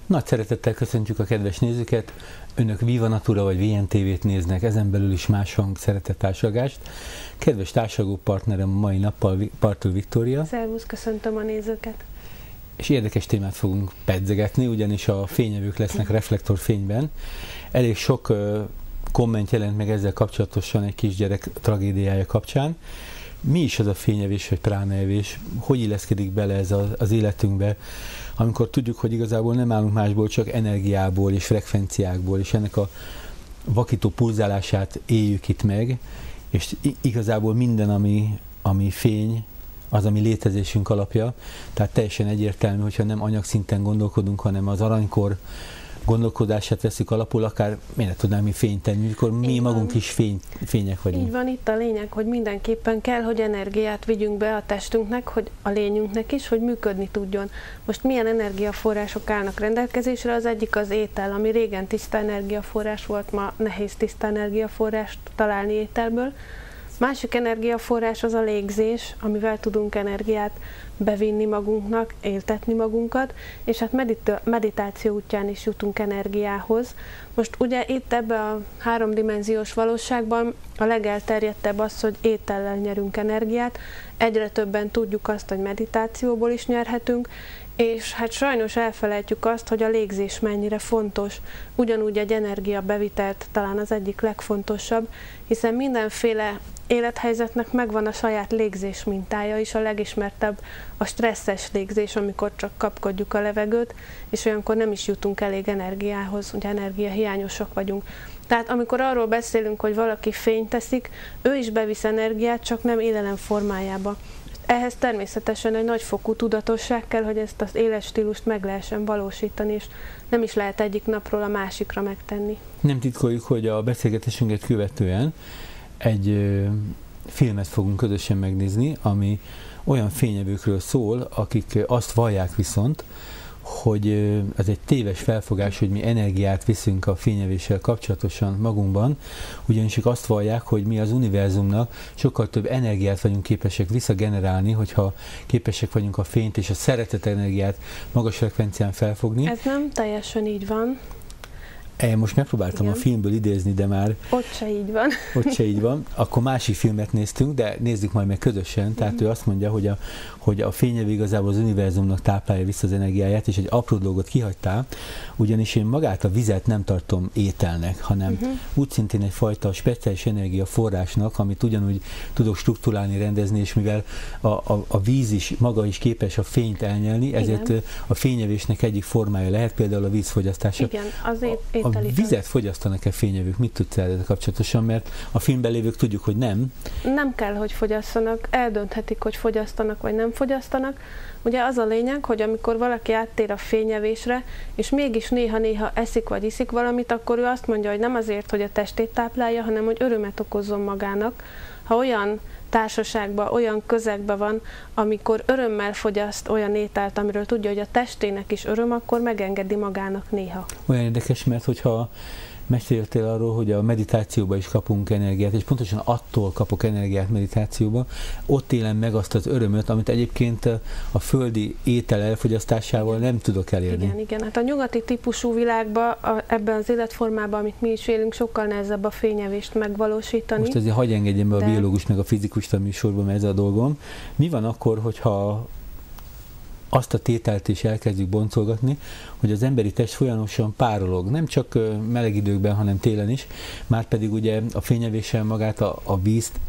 Nagy szeretettel köszöntjük a kedves nézőket. Önök Viva Natura vagy VNTV-t néznek, ezen belül is más hang szeretett társalgást. Kedves társalgó partnerem a mai nappal Partl Viktória. Szervusz, köszöntöm a nézőket. És érdekes témát fogunk pedzegetni, ugyanis a fényevők lesznek reflektorfényben. Elég sok komment jelent meg ezzel kapcsolatosan egy kisgyerek tragédiája kapcsán. Mi is az a fényevés vagy pránaevés? Hogy illeszkedik bele ez az életünkbe, amikor tudjuk, hogy igazából nem állunk másból, csak energiából és frekvenciákból, és ennek a vakító pulzálását éljük itt meg, és igazából minden, ami fény, az, ami létezésünk alapja, tehát teljesen egyértelmű, hogyha nem anyagszinten gondolkodunk, hanem az aranykor gondolkodását veszük alapul, akár miért tudnánk mi fényt tenni, amikor mi magunk is fények vagyunk. Így van, itt a lényeg, hogy mindenképpen kell, hogy energiát vigyünk be a testünknek, hogy a lényünknek is, hogy működni tudjon. Most milyen energiaforrások állnak rendelkezésre? Az egyik az étel, ami régen tiszta energiaforrás volt, ma nehéz tiszta energiaforrást találni ételből. Másik energiaforrás az a légzés, amivel tudunk energiát bevinni magunknak, éltetni magunkat, és hát meditáció útján is jutunk energiához. Most ugye itt ebben a háromdimenziós valóságban a legelterjedtebb az, hogy étellel nyerünk energiát, egyre többen tudjuk azt, hogy meditációból is nyerhetünk, és hát sajnos elfelejtjük azt, hogy a légzés mennyire fontos. Ugyanúgy egy energiabevitelt talán az egyik legfontosabb, hiszen mindenféle élethelyzetnek megvan a saját légzés mintája is, a legismertebb a stresszes légzés, amikor csak kapkodjuk a levegőt, és olyankor nem is jutunk elég energiához, ugye energiahiányosak vagyunk. Tehát amikor arról beszélünk, hogy valaki fényt teszik, ő is bevisz energiát, csak nem élelem formájába. Ehhez természetesen egy nagyfokú tudatosság kell, hogy ezt az életstílust meg lehessen valósítani, és nem is lehet egyik napról a másikra megtenni. Nem titkoljuk, hogy a beszélgetésünket követően egy filmet fogunk közösen megnézni, ami olyan fényevőkről szól, akik azt vallják viszont, hogy ez egy téves felfogás, hogy mi energiát viszünk a fényevéssel kapcsolatosan magunkban, ugyanis ők azt vallják, hogy mi az univerzumnak sokkal több energiát vagyunk képesek visszagenerálni, hogyha képesek vagyunk a fényt és a szeretet energiát magas frekvencián felfogni. Ez nem teljesen így van. Én most megpróbáltam a filmből idézni, de már... Ott se így van. Ott se így van. Akkor másik filmet néztünk, de nézzük majd meg közösen. Tehát ő azt mondja, hogy a fényevő igazából az univerzumnak táplálja vissza az energiáját, és egy apró dolgot kihagytál, ugyanis én magát a vizet nem tartom ételnek, hanem úgy szintén egyfajta speciális energiaforrásnak, amit ugyanúgy tudok struktúrálni, rendezni, és mivel a víz is maga is képes a fényt elnyelni, ezért a fényevésnek egyik formája lehet például a vízfogyasztása. Igen, azért a vizet fogyasztanak-e fényevők? Mit tudsz ezzel kapcsolatosan? Mert a filmben lévők tudjuk, hogy nem. Nem kell, hogy fogyasszanak, eldönthetik, hogy fogyasztanak vagy nem fogyasztanak. Ugye az a lényeg, hogy amikor valaki áttér a fényevésre, és mégis néha-néha eszik vagy iszik valamit, akkor ő azt mondja, hogy nem azért, hogy a testét táplálja, hanem hogy örömet okozzon magának. Ha olyan társaságban, olyan közegben van, amikor örömmel fogyaszt olyan ételt, amiről tudja, hogy a testének is öröm, akkor megengedi magának néha. Olyan érdekes, mert hogyha meséltél arról, hogy a meditációban is kapunk energiát, és pontosan attól kapok energiát meditációba, ott élem meg azt az örömöt, amit egyébként a földi étel elfogyasztásával nem tudok elérni. Igen. Hát a nyugati típusú világban, ebben az életformában, amit mi is élünk, sokkal nehezebb a fényevést megvalósítani. Most azért hagyj engedjem be a biológus meg a fizikust a műsorban, mert ez a dolgom. Mi van akkor, hogyha azt a tételt is elkezdjük boncolgatni, hogy az emberi test folyamatosan párolog, nem csak meleg időkben, hanem télen is, márpedig ugye a fényevéssel magát a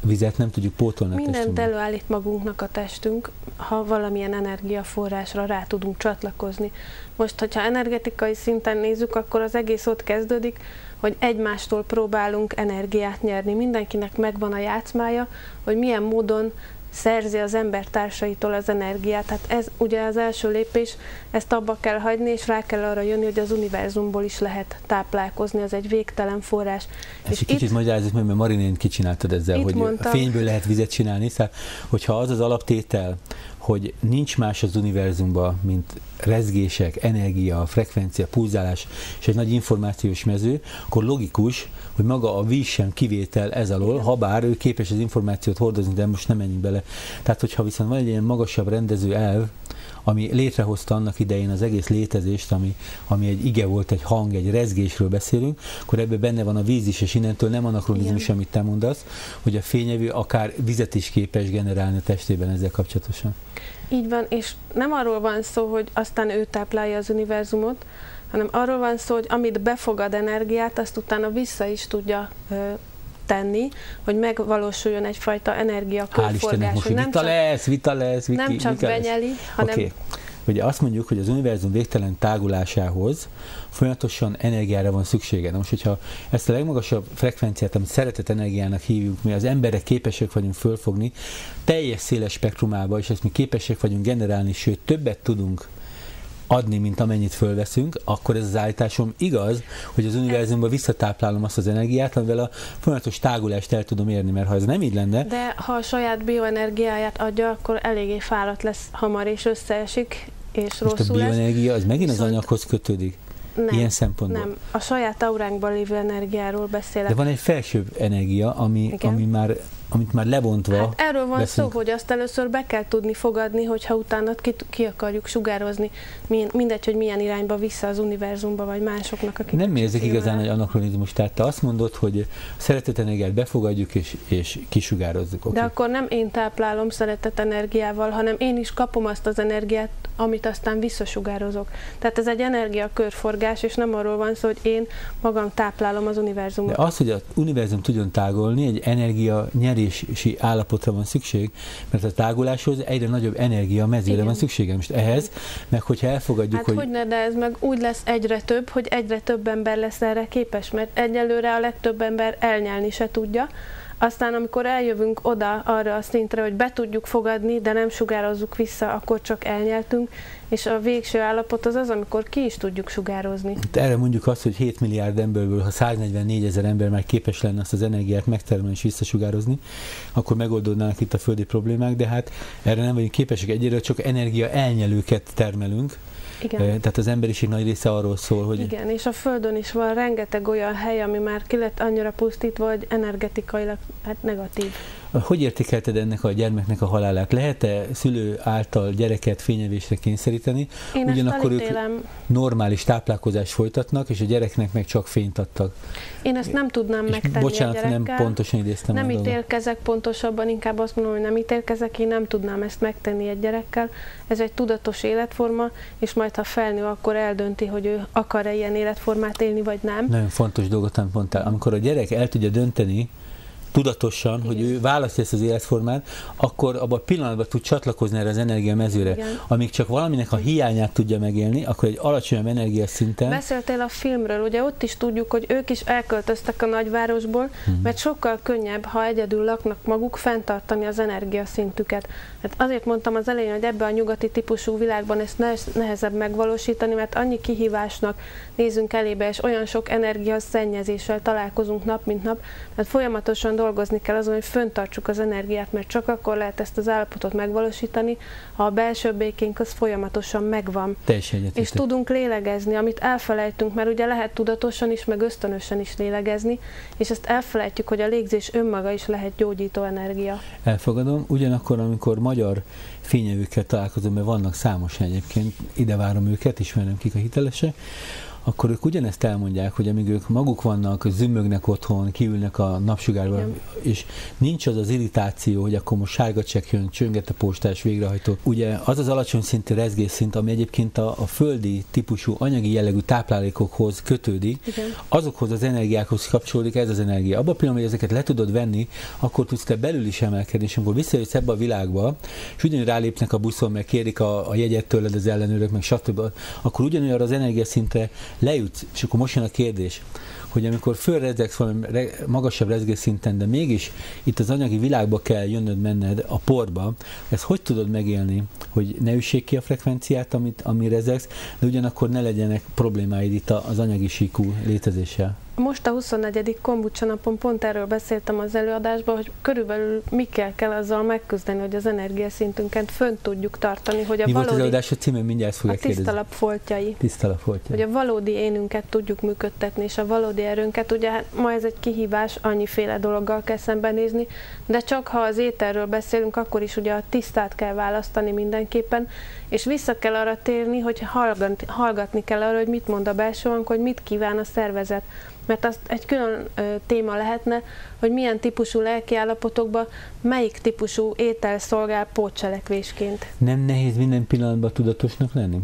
vizet nem tudjuk pótolni a testünkben. Mindent előállít magunknak a testünk, ha valamilyen energiaforrásra rá tudunk csatlakozni. Most, hogyha energetikai szinten nézzük, akkor az egész ott kezdődik, hogy egymástól próbálunk energiát nyerni. Mindenkinek megvan a játszmája, hogy milyen módon szerzi az embertársaitól az energiát. Tehát ez ugye az első lépés, ezt abba kell hagyni, és rá kell arra jönni, hogy az univerzumból is lehet táplálkozni, az egy végtelen forrás. És kicsit magyarázzuk meg, mert Marinén kicsináltad ezzel, hogy a fényből lehet vizet csinálni, szóval, hogyha az az alaptétel, hogy nincs más az univerzumban, mint rezgések, energia, frekvencia, pulzálás és egy nagy információs mező, akkor logikus, hogy maga a víz sem kivétel ez alól, habár ő képes az információt hordozni, de most nem menjünk bele. Tehát, hogyha viszont van egy ilyen magasabb rendező elv, ami létrehozta annak idején az egész létezést, ami egy ige volt, egy hang, egy rezgésről beszélünk, akkor ebben benne van a víz is, és innentől nem anakronizmus, amit te mondasz, hogy a fényevő akár vizet is képes generálni a testében ezzel kapcsolatosan. Így van, és nem arról van szó, hogy aztán ő táplálja az univerzumot, hanem arról van szó, hogy amit befogad energiát, azt utána vissza is tudja tenni, hogy megvalósuljon egyfajta energiakörforgás. Most vita lesz. Nem csak benyeli, hanem... Okay. Ugye azt mondjuk, hogy az univerzum végtelen tágulásához folyamatosan energiára van szüksége. Na most, hogyha ezt a legmagasabb frekvenciát, amit szeretet energiának hívjuk, mi az emberek képesek vagyunk fölfogni, teljes széles spektrumába, és ezt mi képesek vagyunk generálni, sőt többet tudunk adni, mint amennyit fölveszünk, akkor ez az állításom igaz, hogy az univerzumban visszatáplálom azt az energiát, amivel a folyamatos tágulást el tudom érni, mert ha ez nem így lenne... De ha a saját bioenergiáját adja, akkor eléggé fáradt lesz hamar, és összeesik, és rosszul lesz. A bioenergia az megint az anyaghoz kötődik? Nem, ilyen szempontból? Nem. A saját auránkban lévő energiáról beszélek. De van egy felsőbb energia, amit már levontva... Hát erről van szó, hogy azt először be kell tudni fogadni, hogyha utána ki akarjuk sugározni, mindegy, hogy milyen irányba vissza az univerzumba, vagy másoknak, akik... Nem érzek igazán egy anakronizmus, tehát te azt mondod, hogy a szeretetenergiát befogadjuk és kisugározzuk. Okay. De akkor nem én táplálom szeretetenergiával, hanem én is kapom azt az energiát, amit aztán visszasugározok. Tehát ez egy energiakörforgás, és nem arról van szó, hogy én magam táplálom az univerzumot. De az, hogy az univerzum tudjon tágolni, egy energia nyerési állapotra van szükség, mert a táguláshoz egyre nagyobb energia mezőre van szüksége. Most ehhez, meg hogyha elfogadjuk, hogy... hogyne, de ez meg úgy lesz egyre több, hogy egyre több ember lesz erre képes, mert egyelőre a legtöbb ember elnyelni se tudja. Aztán, amikor eljövünk oda arra a szintre, hogy be tudjuk fogadni, de nem sugározzuk vissza, akkor csak elnyeltünk, és a végső állapot az, amikor ki is tudjuk sugározni. Erre mondjuk azt, hogy 7 milliárd emberből, ha 144 000 ember már képes lenne azt az energiát megtermelni és visszasugározni, akkor megoldódnának itt a földi problémák, de hát erre nem vagyunk képesek. Egyre csak energia elnyelőket termelünk. Igen. Tehát az emberiség nagy része arról szól, hogy... Igen, és a Földön is van rengeteg olyan hely, ami már ki lett annyira pusztítva, hogy energetikailag negatív. Hogy értékelted ennek a gyermeknek a halálát? Lehet-e szülő által gyereket fényevésre kényszeríteni? Én ugyanakkor ők normális táplálkozást folytatnak, és a gyereknek meg csak fényt adtak. Én ezt nem tudnám megtenni bocsánat, a gyerekkel. Nem pontosan idéztem. Nem ítélkezek, pontosabban inkább azt mondom, hogy nem ítélkezek, én nem tudnám ezt megtenni egy gyerekkel. Ez egy tudatos életforma, és majd ha felnő, akkor eldönti, hogy ő akar-e ilyen életformát élni, vagy nem. Nagyon fontos dolgot mondtál. Amikor a gyerek el tudja dönteni, tudatosan, hogy ő választja ezt az életformát, akkor abban a pillanatban tud csatlakozni erre az energiamezőre. Amíg csak valaminek a hiányát tudja megélni, akkor egy alacsonyabb energiaszinten... Beszéltél a filmről, ugye ott is tudjuk, hogy ők is elköltöztek a nagyvárosból, mert sokkal könnyebb, ha egyedül laknak maguk, fenntartani az energiaszintüket. Hát azért mondtam az elején, hogy ebben a nyugati típusú világban ezt nehezebb megvalósítani, mert annyi kihívásnak nézünk elébe, és olyan sok energiaszennyezéssel találkozunk nap, mint nap, mert folyamatosan dolgozni kell azon, hogy fenntartsuk az energiát, mert csak akkor lehet ezt az állapotot megvalósítani, ha a belső békénk az folyamatosan megvan. És tudunk lélegezni, amit elfelejtünk, mert ugye lehet tudatosan is, meg ösztönösen is lélegezni, és ezt elfelejtjük, hogy a légzés önmaga is lehet gyógyító energia. Elfogadom, ugyanakkor, amikor magyar fényevőkkel találkozom, mert vannak számos egyébként, ide várom őket, ismerem kik a hitelesek, akkor ők ugyanezt elmondják, hogy amíg ők maguk vannak, zümmögnek otthon, kiülnek a napsugárba, és nincs az az irritáció, hogy akkor most sárga csekk jön, csönget a postás végrehajtó. Ugye az az alacsony szintű rezgésszint, ami egyébként a földi típusú anyagi jellegű táplálékokhoz kötődik, azokhoz az energiákhoz kapcsolódik ez az energia. Abban a pillanatban, hogy ezeket le tudod venni, akkor tudsz te belül is emelkedni, és amikor visszajössz ebbe a világba, és ugyanúgy rálépnek a buszon, meg kérik a jegyet tőled az ellenőrök, meg stb., akkor ugyanolyan az energiaszintre lejutsz, és akkor most jön a kérdés, hogy amikor fölrezegsz valami magasabb rezgésszinten, de mégis itt az anyagi világba kell jönnöd, menned a porba, ezt hogy tudod megélni, hogy ne üssék ki a frekvenciát, ami rezegsz, de ugyanakkor ne legyenek problémáid itt az anyagi síkú létezéssel? Most a 24. kombucsa napon pont erről beszéltem az előadásban, hogy körülbelül mikkel kell azzal megküzdeni, hogy az energiaszintünket fönt tudjuk tartani, hogy Mi volt az előadás a címén, mindjárt ezt fogják kérdezni. Tisztalap foltjai. Tisztalap foltjai. Hogy a valódi énünket tudjuk működtetni, és a valódi erőnket, ugye hát ma ez egy kihívás, annyiféle dologgal kell szembenézni, de csak ha az ételről beszélünk, akkor is ugye a tisztát kell választani mindenképpen, és vissza kell arra térni, hogy hallgatni kell arra, hogy mit mond a belső hang, hogy mit kíván a szervezet. Mert az egy külön téma lehetne, hogy milyen típusú lelkiállapotokban melyik típusú étel szolgál pótcselekvésként. Nem nehéz minden pillanatban tudatosnak lenni?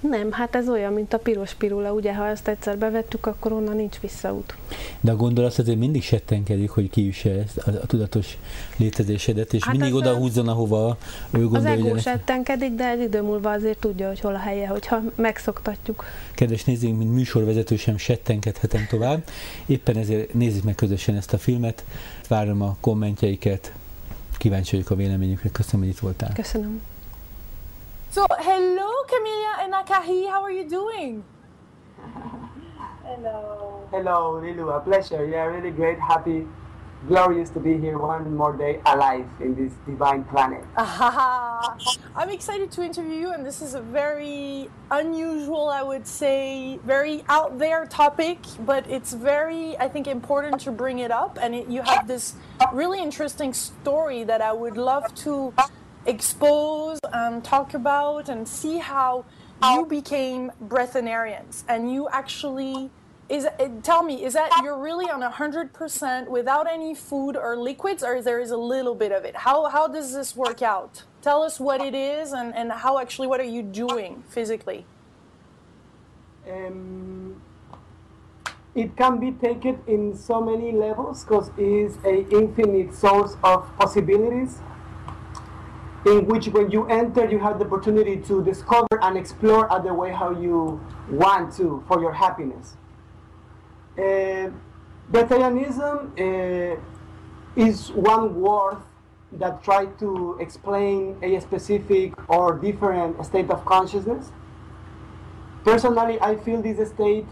Nem, hát ez olyan, mint a piros pirula, ugye, ha ezt egyszer bevettük, akkor onnan nincs visszaút. De a gondolat azért mindig settenkedik, hogy kiüsse ezt a tudatos létezésedet, és hát mindig oda húzzon, ahova ő gondolja. Az ego settenkedik, de egy idő múlva azért tudja, hogy hol a helye, hogyha megszoktatjuk. Kedves nézőink, mint műsorvezető sem settenkedhetem tovább. Éppen ezért nézzük meg közösen ezt a filmet. Várom a kommentjeiket, kíváncsi vagyok a véleményükre. Köszönöm, hogy itt voltál. Köszönöm. So, hello Camilla and Akari, how are you doing? Hello. Hello, Lilu, a pleasure. Yeah, really great, happy, glorious to be here one more day alive in this divine planet. I'm excited to interview you, and this is a very unusual, I would say, very out there topic, but it's very, I think, important to bring it up, and you have this really interesting story that I would love to expose and talk about and see how you became breatharians, and you actually tell me, is that you're really on 100% without any food or liquids, or there is a little bit of it? How does this work out? Tell us what it is, and how actually, what are you doing physically? It can be taken in so many levels because it is an infinite source of possibilities, in which when you enter, you have the opportunity to discover and explore other way how you want to for your happiness. Vegetarianism is one word that tries to explain a specific or different state of consciousness. Personally, I feel this state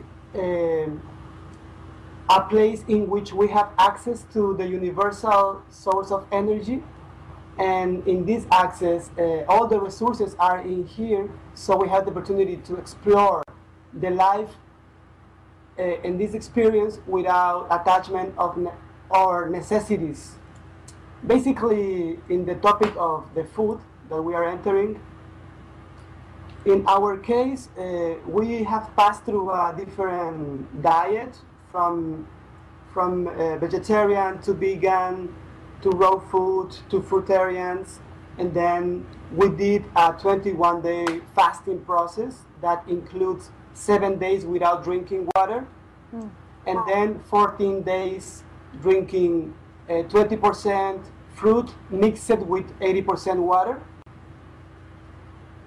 a place in which we have access to the universal source of energy. And in this access, all the resources are in here, so we have the opportunity to explore the life and this experience without attachment of or necessities. Basically, in the topic of the food that we are entering, in our case, we have passed through a different diet from vegetarian to vegan, to raw food, to fruitarians, and then we did a 21-day fasting process that includes 7 days without drinking water, and then 14 days drinking 20% fruit mixed with 80% water.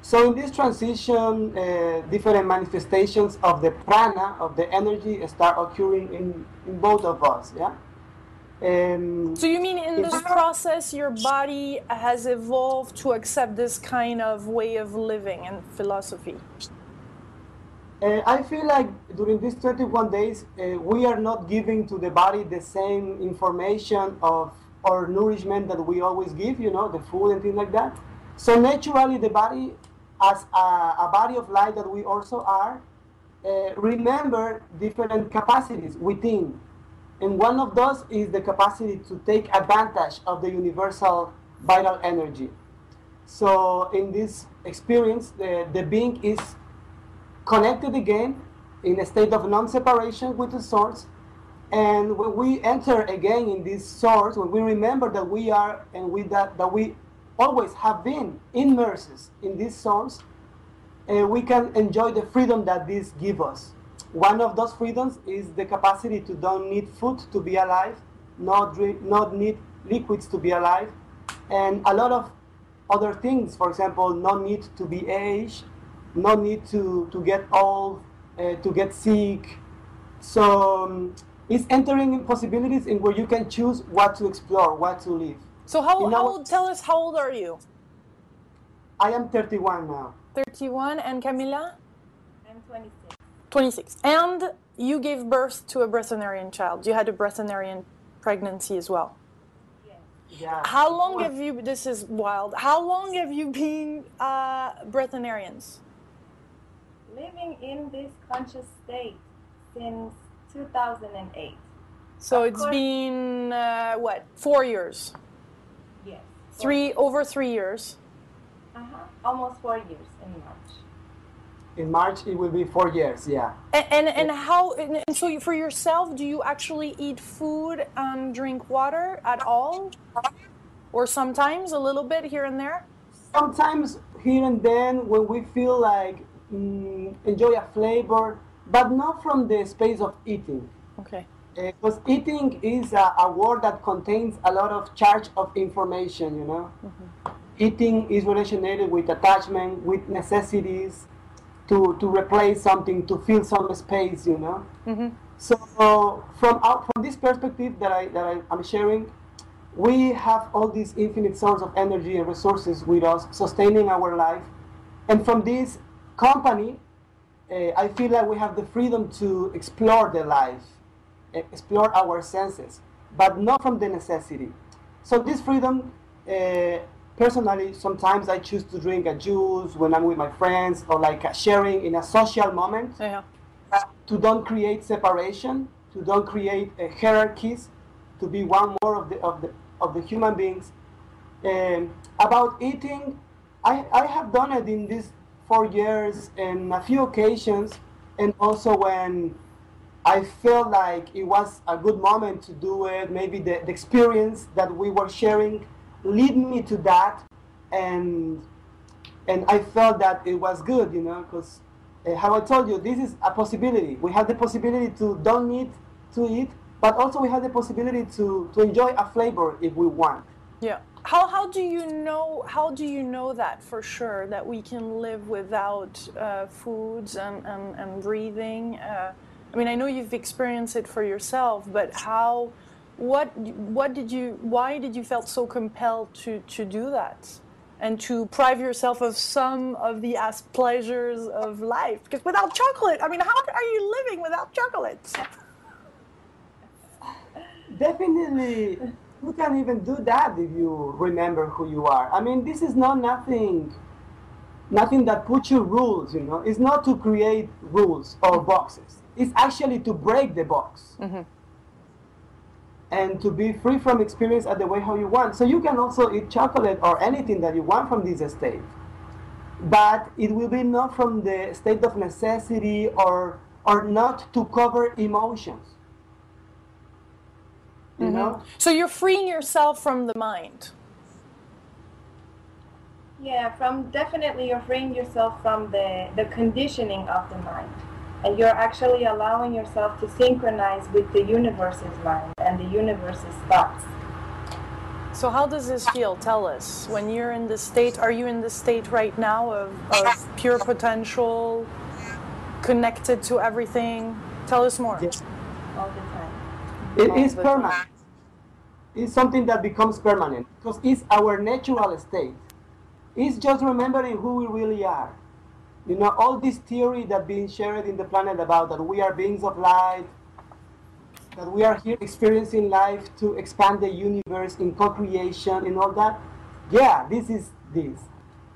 So in this transition, different manifestations of the prana, of the energy, start occurring in both of us, yeah? So you mean in this process your body has evolved to accept this kind of way of living and philosophy? I feel like during these 21 days we are not giving to the body the same information of or nourishment that we always give, you know, the food and things like that. So naturally the body, as a body of light that we also are, remember different capacities within. And one of those is the capacity to take advantage of the universal vital energy. So in this experience, the being is connected again in a state of non-separation with the source. And when we enter again in this source, when we remember that we are and that we always have been immersed in this source, we can enjoy the freedom that this gives us. One of those freedoms is the capacity to don't need food to be alive, not need liquids to be alive, and a lot of other things. For example, no need to be aged, no need to get old, to get sick. So it's entering in possibilities in where you can choose what to explore, what to live. So tell us, how old are you? I am 31 now. 31, and Camila? I'm 26. 26. And you gave birth to a breatharian child. You had a breatharian pregnancy as well. Yeah. How long have you, this is wild, how long have you been breatharians? Living in this conscious state since 2008. So Of it's course. been, what, 4 years? Yes. Over 3 years. Almost 4 years in March. In March, it will be 4 years, yeah. And how, and so for yourself, do you actually eat food and drink water at all? Or sometimes a little bit here and there? Sometimes here and then when we feel like enjoy a flavor, but not from the space of eating. Okay. Because eating is a word that contains a lot of charge of information, you know. Eating is related with attachment, with necessities, to replace something, to fill some space, you know. So from this perspective that I'm sharing, we have all these infinite source of energy and resources with us, sustaining our life. And from this company, I feel like we have the freedom to explore the life, explore our senses, but not from the necessity. So this freedom, personally, sometimes I choose to drink a juice when I'm with my friends, or like sharing in a social moment, to don't create separation, to don't create hierarchies, to be one more of the human beings. About eating, I have done it in these 4 years in a few occasions, and also when I felt like it was a good moment to do it. Maybe the experience that we were sharing lead me to that, and I felt that it was good, you know, because how I told you, this is a possibility. We have the possibility to don't need to eat, but also we have the possibility to enjoy a flavor if we want. Yeah. How do you know that for sure, that we can live without foods and breathing? I mean, I know you've experienced it for yourself, but why did you felt so compelled to do that and to deprive yourself of some of the pleasures of life? Because without chocolate, I mean, how are you living without chocolate? Definitely, you can even do that if you remember who you are. I mean, this is not nothing that puts you rules, you know. It's not to create rules or boxes. It's actually to break the box. And to be free from experience at the way how you want. So you can also eat chocolate or anything that you want from this state. But it will be not from the state of necessity or not to cover emotions. You know? So you're freeing yourself from the mind. Yeah, definitely you're freeing yourself from the conditioning of the mind. And you're actually allowing yourself to synchronize with the universe's mind and the universe's thoughts. So how does this feel? Tell us. When you're in this state, are you in the state right now of pure potential, connected to everything? Tell us more. Yes. All the time. It is permanent. It's something that becomes permanent because it's our natural state. It's just remembering who we really are. You know, all this theory that being shared in the planet about that we are beings of light, that we are here experiencing life to expand the universe in co-creation and all that. Yeah, this is this.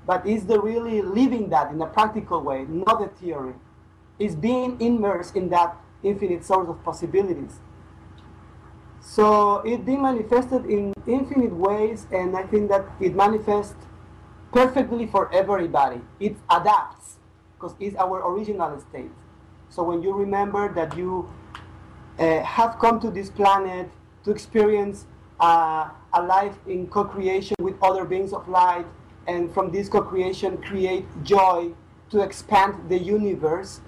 But it's the really living that in a practical way, not a theory. It's being immersed in that infinite source of possibilities. So it being manifested in infinite ways, and I think that it manifests perfectly for everybody. It adapts because it's our original state. So when you remember that you have come to this planet to experience a life in co-creation with other beings of light, and from this co-creation create joy to expand the universe.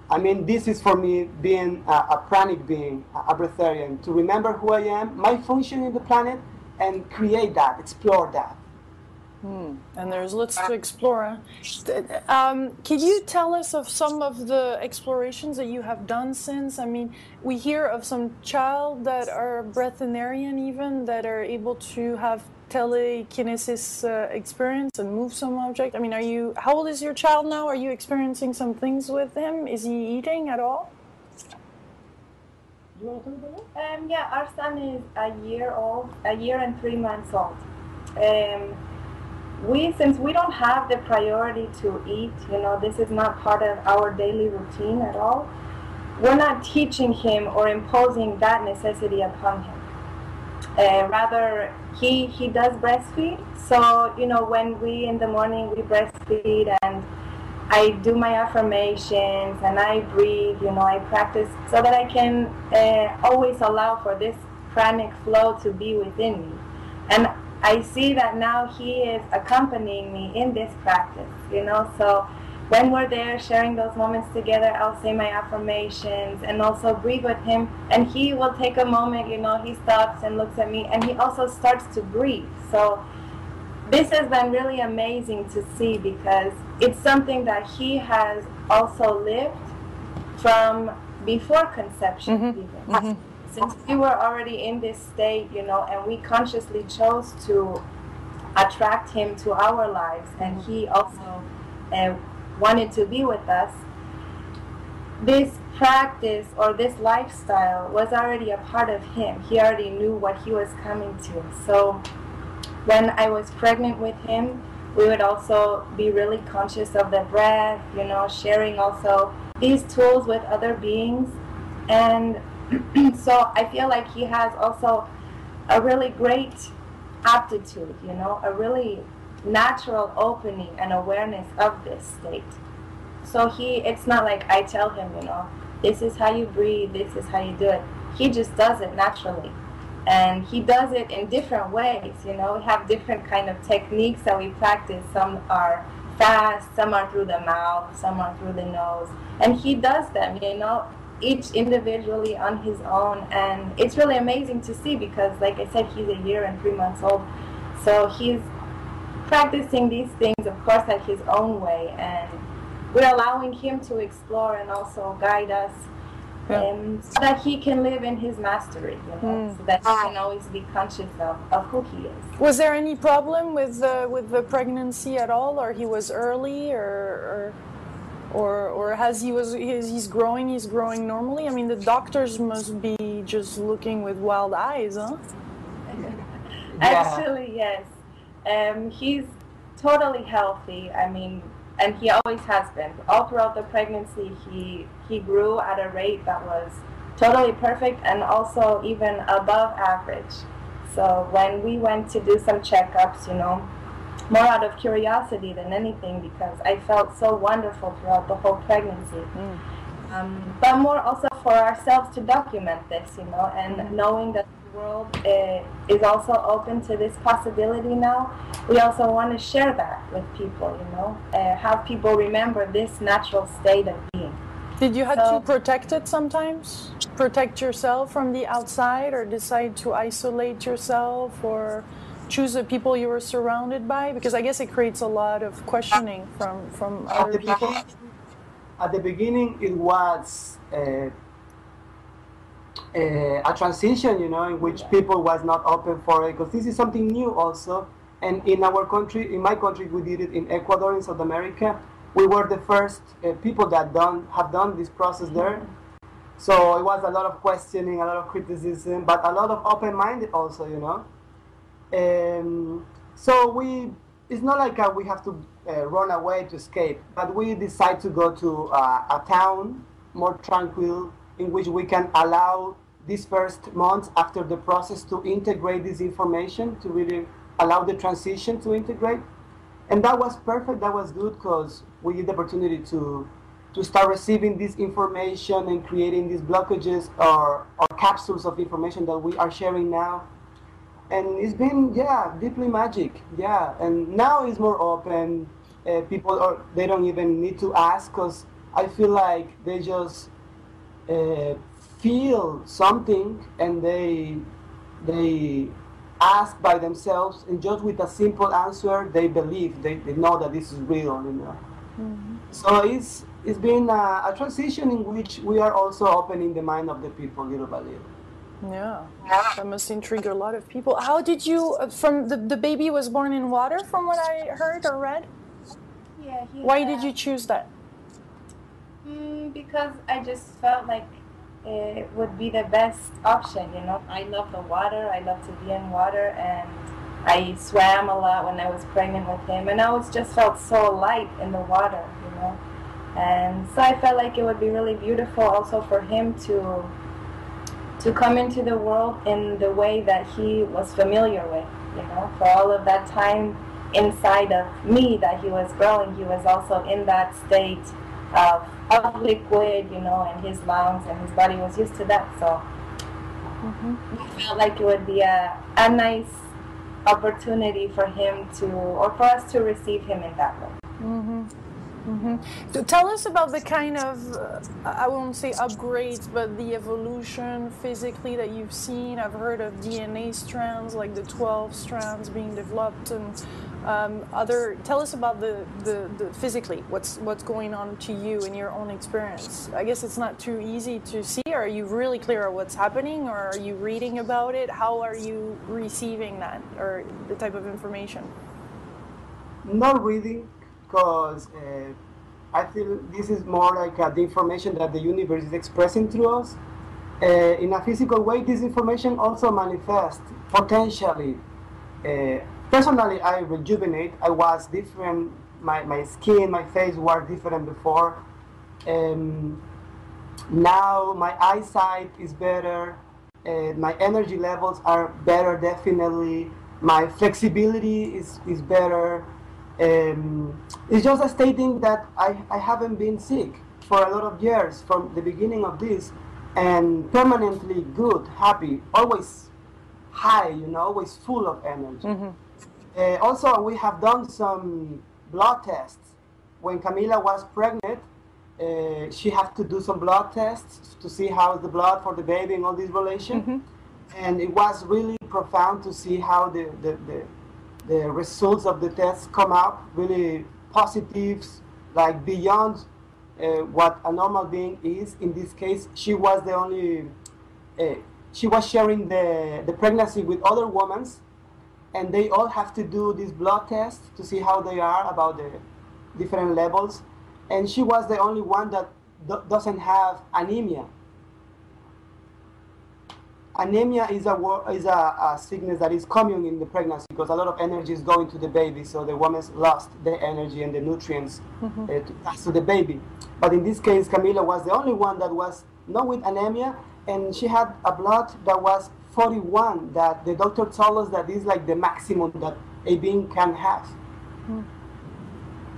I mean, this is for me being a pranic being, a breatharian, to remember who I am, my function in the planet, and create that, explore that. And there's lots to explore. Can you tell us of some of the explorations that you have done since? I mean, we hear of some child that are breatharian even, that are able to have telekinesis experience and move some object. I mean, how old is your child now? Are you experiencing some things with him? Is he eating at all? you want to talk about that? Yeah, our son is a year and 3 months old. Since we don't have the priority to eat, this is not part of our daily routine at all. We're not teaching him or imposing that necessity upon him. Rather, he does breastfeed. So, when we in the morning we breastfeed and I do my affirmations and I breathe, I practice so that I can always allow for this pranic flow to be within me. And I see that now he is accompanying me in this practice, so when we're there sharing those moments together, I'll say my affirmations and also breathe with him, and he will take a moment, he stops and looks at me, and he also starts to breathe. So this has been really amazing to see, because it's something that he has also lived from before conception, even. Mm-hmm. Since we were already in this state, and we consciously chose to attract him to our lives, and he also wanted to be with us, this practice or this lifestyle was already a part of him. He already knew what he was coming to. So when I was pregnant with him, we would also be really conscious of the breath, sharing also these tools with other beings. And so I feel like he has also a really great aptitude, a really natural opening and awareness of this state. So it's not like I tell him, this is how you breathe, this is how you do it. He just does it naturally. And he does it in different ways, We have different kind of techniques that we practice. Some are fast, some are through the mouth, some are through the nose. And he does them, each individually on his own. And it's really amazing to see, because like I said, he's a year and 3 months old. So he's practicing these things, of course, at his own way. And we're allowing him to explore and also guide us, so that he can live in his mastery, so that he can always be conscious of who he is. Was there any problem with the pregnancy at all, or he was early, or as he's growing normally? I mean, the doctors must be just looking with wild eyes, huh? Actually, yes. He's totally healthy. I mean, and he always has been. All throughout the pregnancy, he grew at a rate that was totally perfect and also even above average. So when we went to do some checkups, more out of curiosity than anything, because I felt so wonderful throughout the whole pregnancy. But more also for ourselves to document this, and knowing that the world is also open to this possibility now. We also want to share that with people, have people remember this natural state of being. Did you have to protect it sometimes? Protect yourself from the outside, or decide to isolate yourself, or choose the people you were surrounded by? Because I guess it creates a lot of questioning from other people. At the beginning, it was a transition, in which people was not open for it, because this is something new also. And in our country, in my country, we did it in Ecuador, in South America. We were the first people that have done this process there. So it was a lot of questioning, a lot of criticism, but a lot of open-minded also, So it's not like we have to run away to escape, but we decide to go to a town more tranquil, in which we can allow these first months after the process to integrate this information, to really allow the transition to integrate. And that was perfect, that was good, because we get the opportunity to start receiving this information and creating these blockages or capsules of information that we are sharing now. And it's been, deeply magic, and now it's more open. People, they don't even need to ask, because I feel like they just feel something, and they ask by themselves, and just with a simple answer, they believe, they know that this is real, So it's been a transition in which we are also opening the mind of the people little by little. Yeah, that must intrigue a lot of people. How did you, from the baby was born in water, from what I heard or read? Yeah. Why did you choose that? Because I just felt like it would be the best option, you know. I love the water, I love to be in water, and I swam a lot when I was pregnant with him, and I always just felt so light in the water, you know. And so I felt like it would be really beautiful also for him to come into the world in the way that he was familiar with, you know. For all of that time inside of me that he was growing, he was also in that state of liquid, you know, and his lungs and his body was used to that. So I felt like it would be a nice opportunity for him to, or for us to receive him in that way. So tell us about the kind of, I won't say upgrades, but the evolution physically that you've seen. I've heard of DNA strands, like the 12 strands being developed, and tell us about the physically, what's going on to you in your own experience. I guess it's not too easy to see. Are you really clear on what's happening, or are you reading about it? How are you receiving that, or the type of information? Not reading, because I feel this is more like the information that the universe is expressing through us. In a physical way, this information also manifests potentially. Personally, I rejuvenate. I was different. My skin, my face were different before. Now my eyesight is better. My energy levels are better, definitely. My flexibility is better. It's just a stating that I haven't been sick for a lot of years from the beginning of this, and permanently good, happy, always high, you know, always full of energy. Also, we have done some blood tests. When Camila was pregnant, she had to do some blood tests to see how the blood for the baby and all this relation. And it was really profound to see how the results of the tests come out, really positives, like beyond what a normal being is. In this case, she was the only, she was sharing the pregnancy with other women, and they all have to do this blood test to see how they are about the different levels. And she was the only one that doesn't have anemia. Anemia is a sickness that is common in the pregnancy because a lot of energy is going to the baby, so the woman's lost the energy and the nutrients to pass to the baby. But in this case, Camila was the only one that was not with anemia, and she had a blood that was 41, that the doctor told us that is like the maximum that a being can have.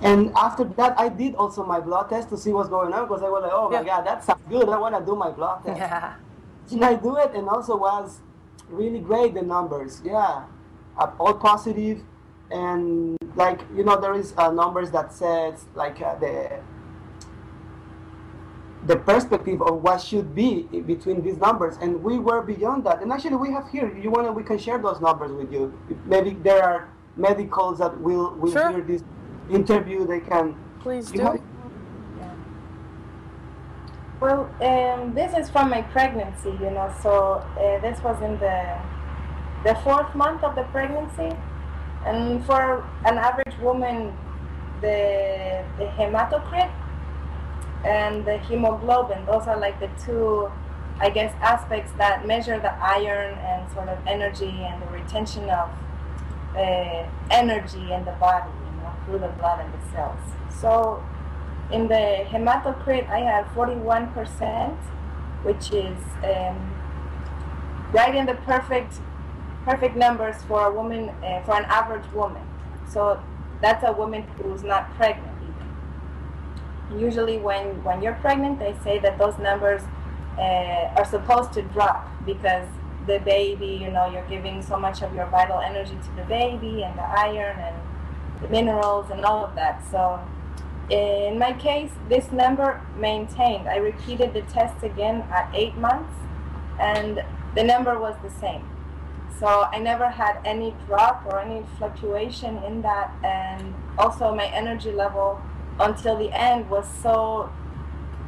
And after that, I did also my blood test to see what's going on, because I was like, oh my God, that sounds good, I want to do my blood test. And I do it, and also was really great, the numbers, all positive. And like, you know, there is numbers that says like the perspective of what should be between these numbers, and we were beyond that. And actually we have here, you want to, we can share those numbers with you. Maybe there are medicals that will hear this interview, they can. Please do. Well, this is from my pregnancy, you know, so this was in the 4th month of the pregnancy. And for an average woman, the hematocrit and the hemoglobin, those are like the two, I guess, aspects that measure the iron and sort of energy and the retention of energy in the body, you know, through the blood and the cells. So in the hematocrit, I had 41%, which is right in the perfect numbers for a woman, for an average woman. So that's a woman who's not pregnant even. Usually when you're pregnant, they say that those numbers are supposed to drop because the baby, you know, you're giving so much of your vital energy to the baby and the iron and the minerals and all of that. So in my case, this number maintained. I repeated the test again at 8 months, and the number was the same. So I never had any drop or any fluctuation in that, and also my energy level until the end was so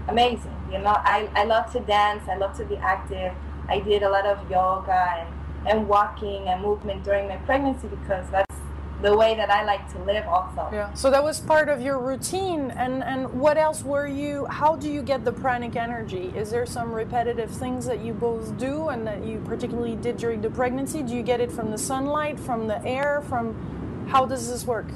amazing. You know, I love to dance, I love to be active. I did a lot of yoga and walking and movement during my pregnancy because the way that I like to live also. Yeah. So that was part of your routine. And what else were you, how do you get the pranic energy? Is there some repetitive things that you both do and that you particularly did during the pregnancy? Do you get it from the sunlight, from the air, from, how does this work?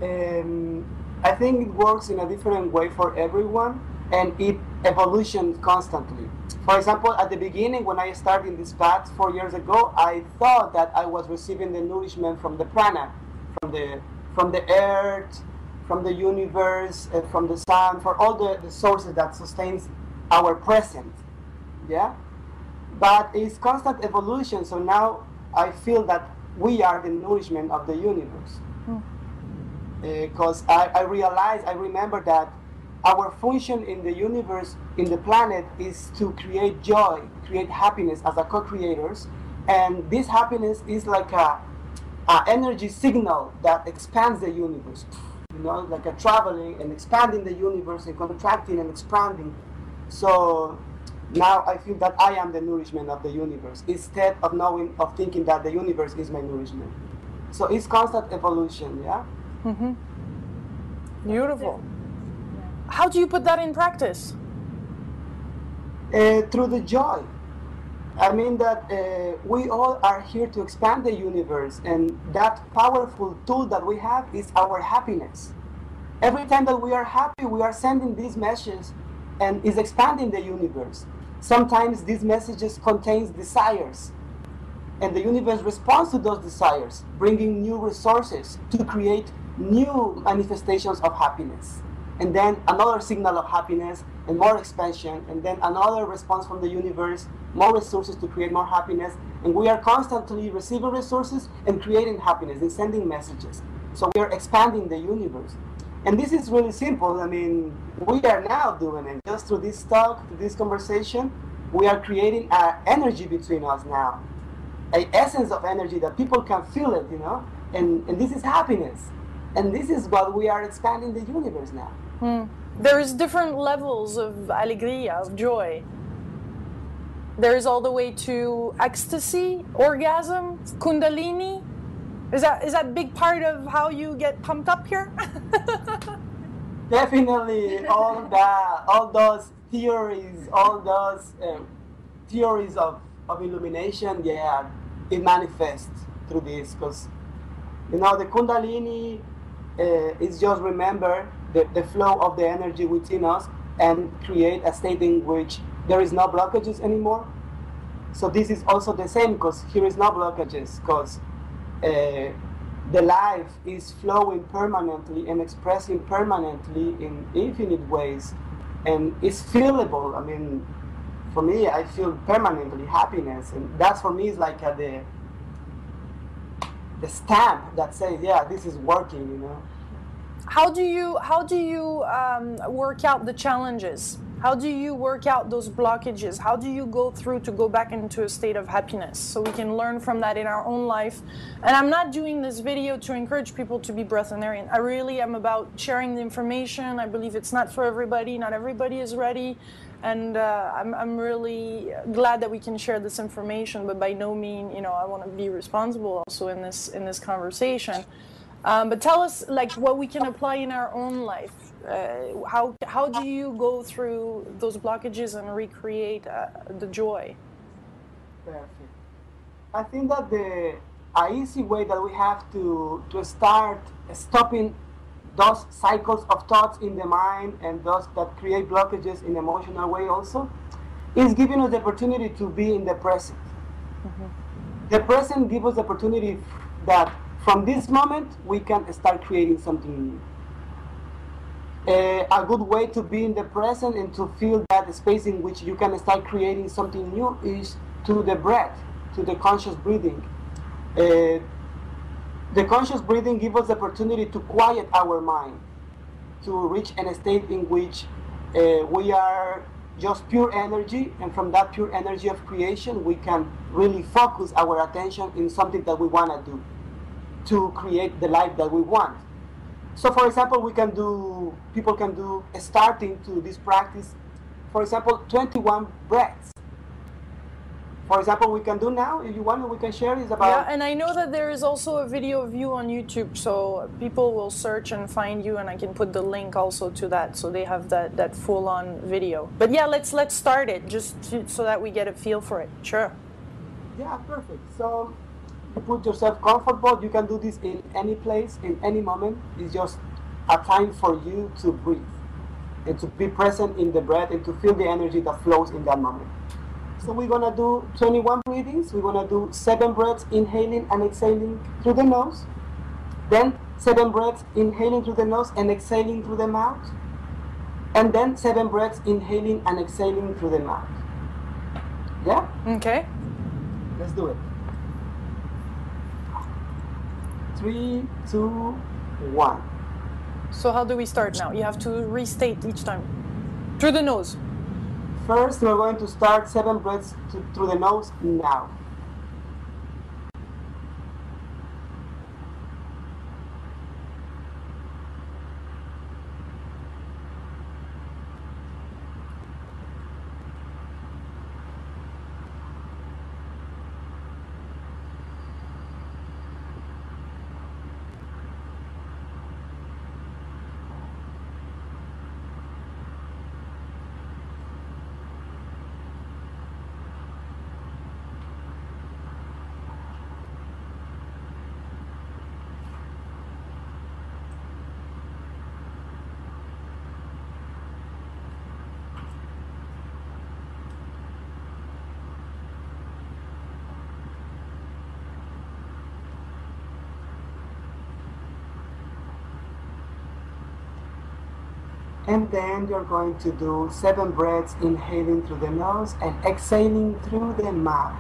I think it works in a different way for everyone, and it evolutions constantly. For example, at the beginning, when I started this path 4 years ago, I thought that I was receiving the nourishment from the prana, from the earth, from the universe, from the sun, for all the sources that sustains our present. Yeah, but it's constant evolution. So now I feel that we are the nourishment of the universe. Because I remember that our function in the universe, in the planet, is to create joy, create happiness as a co-creators. And this happiness is like a energy signal that expands the universe. You know, like a traveling and expanding the universe and contracting and expanding. So now I feel that I am the nourishment of the universe, instead of thinking that the universe is my nourishment. So it's constant evolution, yeah? Mm-hmm. Beautiful. How do you put that in practice? Through the joy. I mean that we all are here to expand the universe, and that powerful tool that we have is our happiness. Every time that we are happy, we are sending these messages and is expanding the universe. Sometimes these messages contain desires, and the universe responds to those desires, bringing new resources to create new manifestations of happiness. And then another signal of happiness and more expansion, and then another response from the universe, more resources to create more happiness. And we are constantly receiving resources and creating happiness and sending messages. So we are expanding the universe. And this is really simple. I mean, we are now doing it. Just through this talk, through this conversation, we are creating an energy between us now. An essence of energy that people can feel it, you know? And this is happiness. And this is what we are expanding the universe now. There is different levels of alegría, of joy. There is all the way to ecstasy, orgasm, kundalini. Is that a big part of how you get pumped up here? Definitely, all those theories, theories of illumination, yeah, it manifests through this, because you know the kundalini is just remember the flow of the energy within us and create a state in which there is no blockages anymore. So this is also the same, because here is no blockages, because the life is flowing permanently and expressing permanently in infinite ways, and it's feelable. I mean, for me, I feel permanently happiness, and that for me is like the stamp that says, yeah, this is working, you know. How do you work out the challenges? How do you work out those blockages? How do you go through to go back into a state of happiness, so we can learn from that in our own life? And I'm not doing this video to encourage people to be breatharian. I really am about sharing the information. I believe it's not for everybody. Not everybody is ready. And I'm really glad that we can share this information, but by no means, you know, I want to be responsible also in this conversation. But tell us, like, what we can apply in our own life. How do you go through those blockages and recreate the joy? Perfect. I think that a easy way that we have to start stopping those cycles of thoughts in the mind and those that create blockages in emotional way also is giving us the opportunity to be in the present. Mm-hmm. The present gives us the opportunity that from this moment we can start creating something new. A good way to be in the present and to feel that space in which you can start creating something new is to the breath, to the conscious breathing. The conscious breathing gives us the opportunity to quiet our mind, to reach a state in which we are just pure energy, and from that pure energy of creation we can really focus our attention in something that we want to do to create the life that we want. So for example, people can do, starting to this practice, for example, 21 breaths. for example, we can do now, if you want, we can share, is about... Yeah, and I know that there is also a video of you on YouTube, so people will search and find you, and I can put the link also to that, so they have that full-on video. But yeah, let's start it, so that we get a feel for it. Sure. Yeah, perfect. So you put yourself comfortable. You can do this in any place, in any moment. It's just a time for you to breathe and to be present in the breath and to feel the energy that flows in that moment. So we're gonna do 21 breathings. We're gonna do 7 breaths, inhaling and exhaling through the nose. Then 7 breaths, inhaling through the nose and exhaling through the mouth. And then 7 breaths, inhaling and exhaling through the mouth. Yeah? Okay. Let's do it. 3, 2, 1. So how do we start now? You have to restate each time. Through the nose. First, we're going to start 7 breaths through the nose now. And then you're going to do 7 breaths, inhaling through the nose and exhaling through the mouth.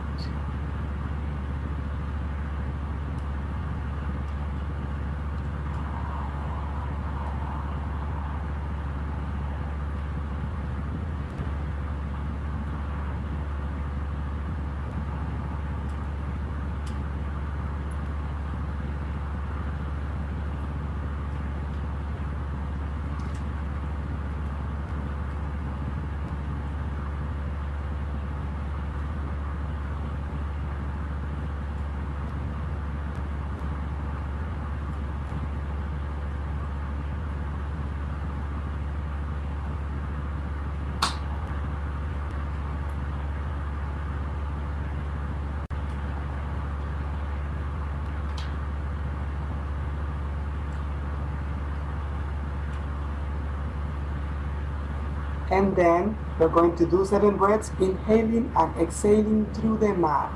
And then we're going to do 7 breaths, inhaling and exhaling through the mouth.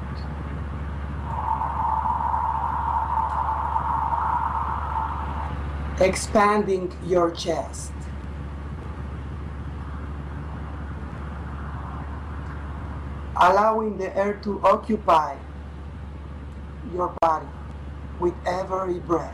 Expanding your chest. Allowing the air to occupy your body with every breath.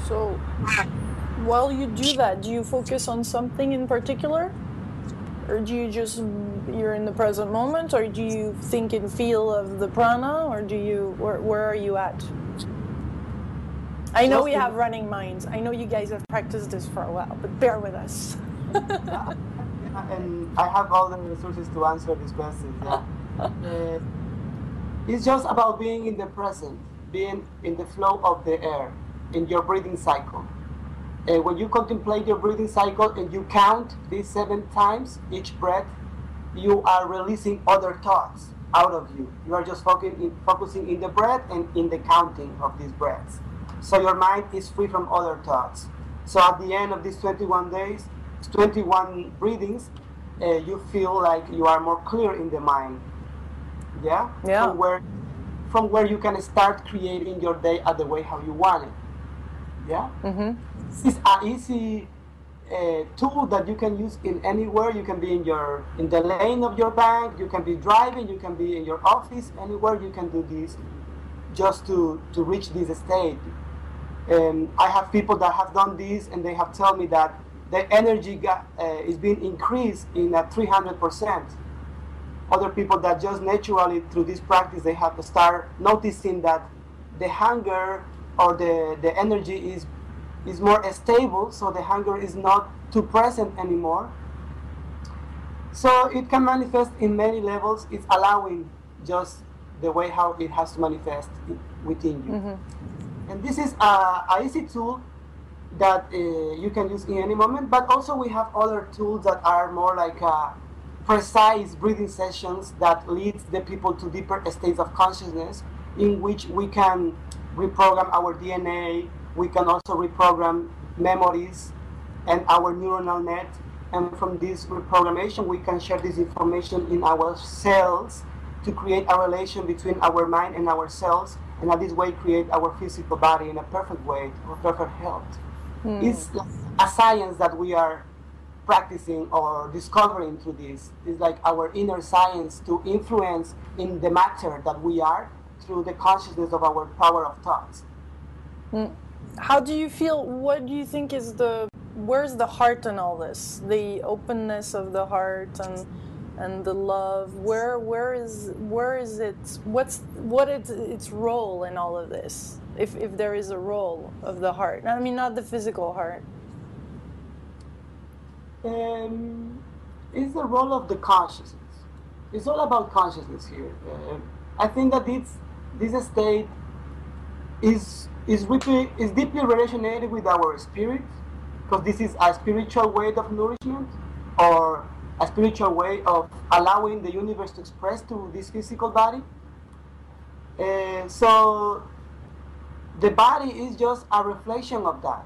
So, while you do that, do you focus on something in particular? Or do you just, you're in the present moment? Or do you think and feel of the prana? Or do you, where are you at? I know we have running minds. I know you guys have practiced this for a while, but bear with us. And I have all the resources to answer these questions. Yeah. It's just about being in the present, being in the flow of the air, in your breathing cycle. When you contemplate your breathing cycle and you count these 7 times each breath, you are releasing other thoughts out of you. You are just focusing in the breath and in the counting of these breaths. So your mind is free from other thoughts. So at the end of these 21 days, 21 breathings, you feel like you are more clear in the mind. Yeah? Yeah. From where you can start creating your day at the way how you want it. Yeah? Mm-hmm. This is an easy tool that you can use in anywhere. You can be in the lane of your bank, you can be driving, you can be in your office, anywhere you can do this just to reach this state. I have people that have done this and they have told me that the energy is being increased in 300%. Other people that just naturally through this practice they have to start noticing that the hunger or the energy is more stable, so the hunger is not too present anymore. So it can manifest in many levels. It's allowing just the way how it has to manifest within you. Mm-hmm. And this is an easy tool that you can use in any moment, but also we have other tools that are more like precise breathing sessions that leads the people to deeper states of consciousness in which we can reprogram our DNA, we can also reprogram memories and our neuronal net, and from this reprogrammation we can share this information in our cells to create a relation between our mind and our cells, and in this way create our physical body in a perfect way, for perfect health. It's like a science that we are practicing or discovering through this. It's like our inner science to influence in the matter that we are through the consciousness of our power of thoughts. How do you feel? What do you think is where's the heart in all this? The openness of the heart and the love. Where is it? What is its role in all of this? If there is a role of the heart, I mean not the physical heart. It's the role of the consciousness. It's all about consciousness here. I think that this state is deeply related with our spirit, because this is a spiritual way of nourishment or a spiritual way of allowing the universe to express to this physical body. So the body is just a reflection of that.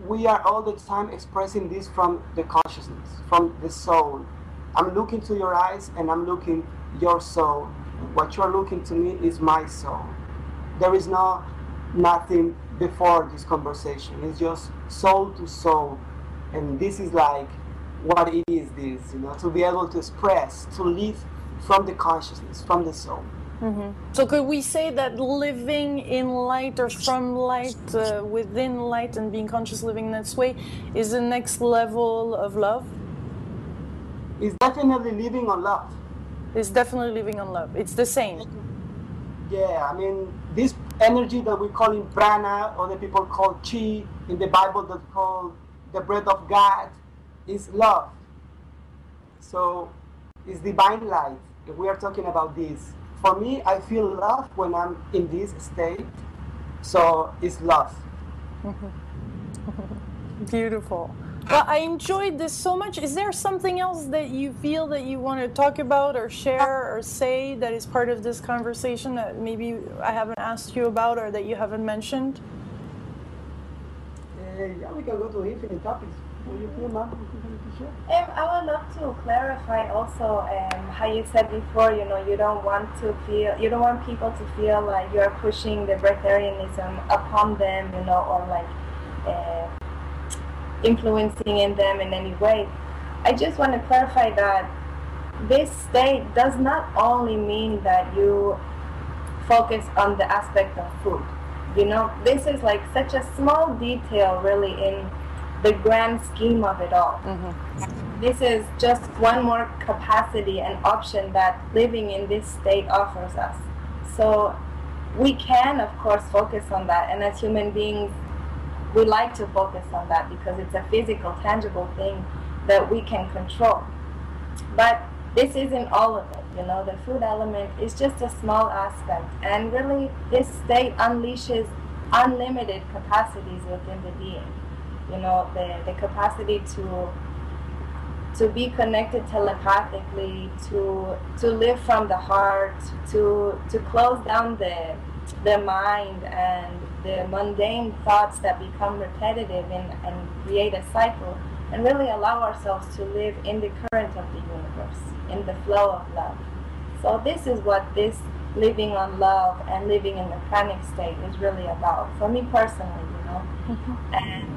We are all the time expressing this from the consciousness, from the soul. I'm looking to your eyes and I'm looking your soul. What you're looking to me is my soul. There is nothing before this conversation. It's just soul to soul. And this is like what it is, this, to be able to express, to live from the consciousness, from the soul. Mm-hmm. So could we say that living in light or from light, within light, and being conscious living in that way is the next level of love? It's definitely living on love. It's definitely living on love. It's the same. Yeah, I mean, this energy that we call in prana, or the people call chi, in the Bible that's called the breath of God, is love. So it's divine light. If we are talking about this, for me, I feel love when I'm in this state. So it's love. Beautiful. Well, I enjoyed this so much. Is there something else that you feel that you want to talk about or share or say that is part of this conversation that maybe I haven't asked you about or that you haven't mentioned? Yeah, we can go to infinite topics. What do you feel, ma'am? I would love to clarify also how you said before, you don't want people to feel like you're pushing the breatharianism upon them, or like influencing in them in any way. I just want to clarify that this state does not only mean that you focus on the aspect of food. This is like such a small detail really in the grand scheme of it all. Mm-hmm. This is just one more capacity and option that living in this state offers us. So we can, of course, focus on that, and as human beings, we like to focus on that because it's a physical, tangible thing that we can control. But this isn't all of it, the food element is just a small aspect, and really this state unleashes unlimited capacities within the being. The capacity to be connected telepathically, to live from the heart, to close down the mind and the mundane thoughts that become repetitive and create a cycle, and really allow ourselves to live in the current of the universe, in the flow of love. So this is what this living on love and living in the pranic state is really about, for me personally, you know. And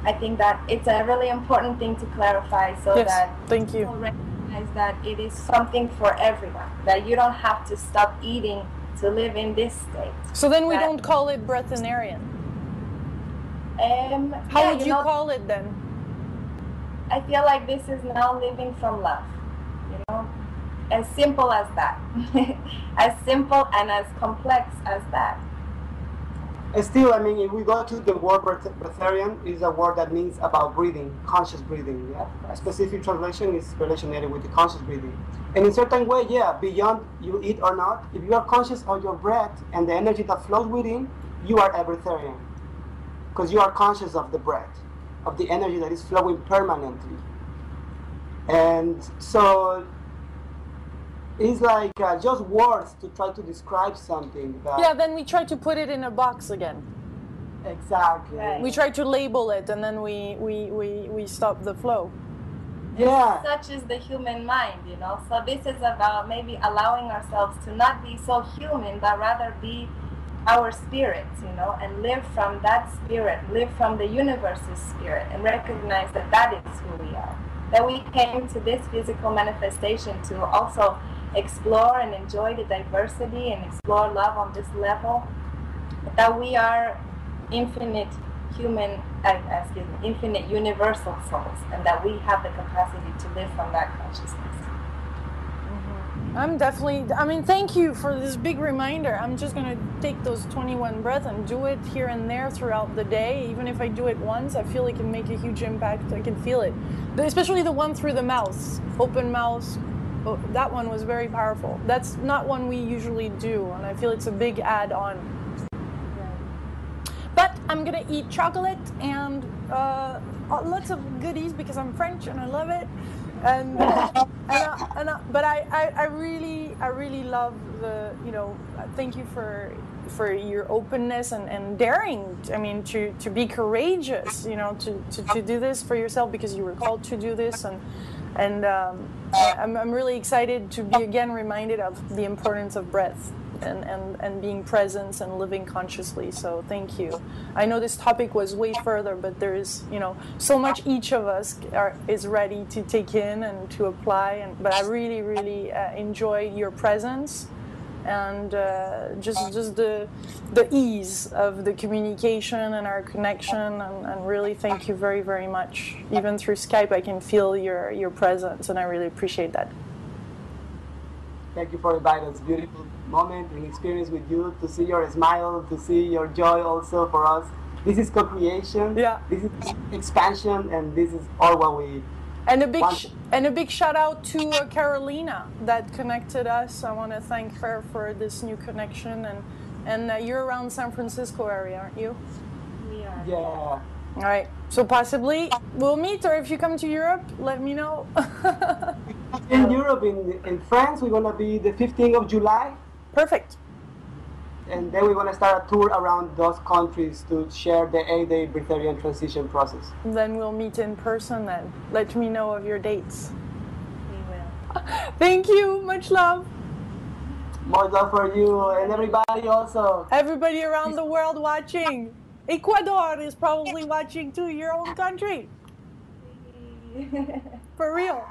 I think that it's a really important thing to clarify so that thank you. people recognize that it is something for everyone, that you don't have to stop eating to live in this state. So then we don't call it breathanarian. How would you call it then? I feel like this is now living from love, you know, as simple as that. As simple and as complex as that. Still, I mean, if we go to the word breatharian, is a word that means about breathing, conscious breathing. Yeah, a specific translation is related with the conscious breathing. And in certain way, yeah, beyond you eat or not, if you are conscious of your breath and the energy that flows within, you are a breatharian, because you are conscious of the breath, of the energy that is flowing permanently. And so it's like just words to try to describe something. Yeah, then we try to put it in a box again. Exactly. Right. We try to label it, and then we stop the flow. Yeah. Such is the human mind, you know. So this is about maybe allowing ourselves to not be so human, but rather be our spirits, you know, and live from that spirit, live from the universe's spirit, and recognize that that is who we are. That we came to this physical manifestation to also explore and enjoy the diversity and explore love on this level. That we are infinite human, infinite universal souls, and that we have the capacity to live from that consciousness. I'm definitely, I mean, thank you for this big reminder. I'm just going to take those 21 breaths and do it here and there throughout the day. Even if I do it once, I feel it can make a huge impact. I can feel it. Especially the one through the mouth, open mouth. Oh, that one was very powerful. That's not one we usually do, and I feel it's a big add-on. But I'm going to eat chocolate and lots of goodies because I'm French and I love it. But I really love the, you know, thank you for your openness and daring. I mean, to be courageous, you know, to do this for yourself because you were called to do this, and I'm really excited to be again reminded of the importance of breath and being present and living consciously. So thank you. I know this topic was way further, but there is, you know, so much each of us is ready to take in and to apply. But I really enjoy your presence and just the ease of the communication and our connection, and really thank you very much. Even through Skype, I can feel your presence, and I really appreciate that. Thank you for inviting us. Beautiful moment and experience with you, to see your smile, to see your joy also for us. This is co-creation. Yeah. This is expansion, and this is all what we and a big shout out to Carolina that connected us. I want to thank her for this new connection, and you're around San Francisco area, aren't you? We are. Yeah. All right. So possibly we'll meet, or if you come to Europe, let me know. In Europe, in France, we're gonna be the 15th of July. Perfect. And then we're going to start a tour around those countries to share the 8-day breatharian transition process. Then we'll meet in person then. Let me know of your dates. We will. Thank you. Much love. More love for you and everybody also. Everybody around the world watching. Ecuador is probably watching too, your own country. For real.